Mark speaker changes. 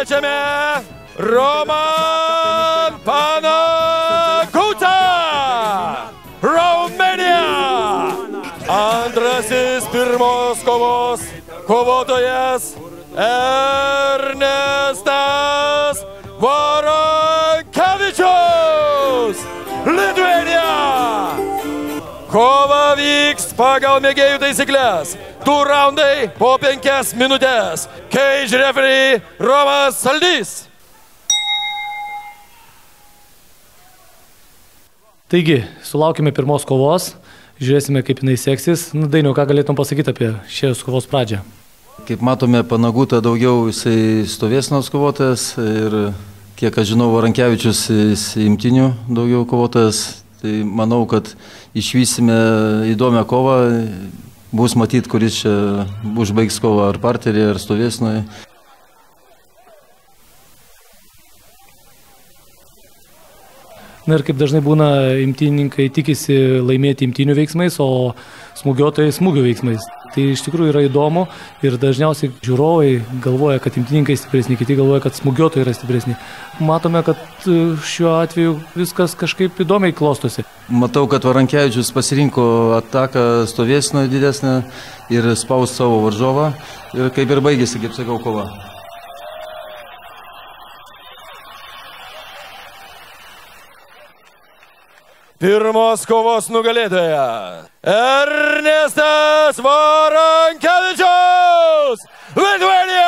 Speaker 1: kviečiame Roman Panagutą, Romania. Antrasis pirmos kovos kovotojas Ernestas Varankevičius, Lithuania. Kova vyks pagal mėgėjų taisyklės. 2 raundai po 5 minutės. Cage referee Romas Saldys.
Speaker 2: Taigi, sulaukime pirmos kovos. Žiūrėsime, kaip jinai seksis. Dainiau, ką galėtum pasakyti apie šios kovos pradžią?
Speaker 3: Kaip matome, Panaguta daugiau jisai stovėsenos kovotojas ir kiek aš žinau, Varankevičius imtinių daugiau kovotojas. Tai manau, kad išvysime įdomią kovą. Bus matyti, kuris čia užbaigs kovą ar parterį, ar stovėsenoje.
Speaker 2: Na ir kaip dažnai būna, imtynininkai tikisi laimėti imtynių veiksmais, o smūgiotojai smūgių veiksmais. Tai iš tikrųjų yra įdomu ir dažniausiai žiūrovai galvoja, kad imtynininkai stipresni, kiti galvoja, kad smūgiotojai yra stipresni. Matome, kad šiuo atveju viskas kažkaip įdomiai klostosi.
Speaker 3: Matau, kad Varankevičius pasirinko ataką stovėsenoje didesnę ir spaus savo varžovą. Ir kaip ir baigėsi, kaip sakau, kova.
Speaker 1: Pirmos kovos nugalėtoja Ernestas Varankevičius, Lithuania.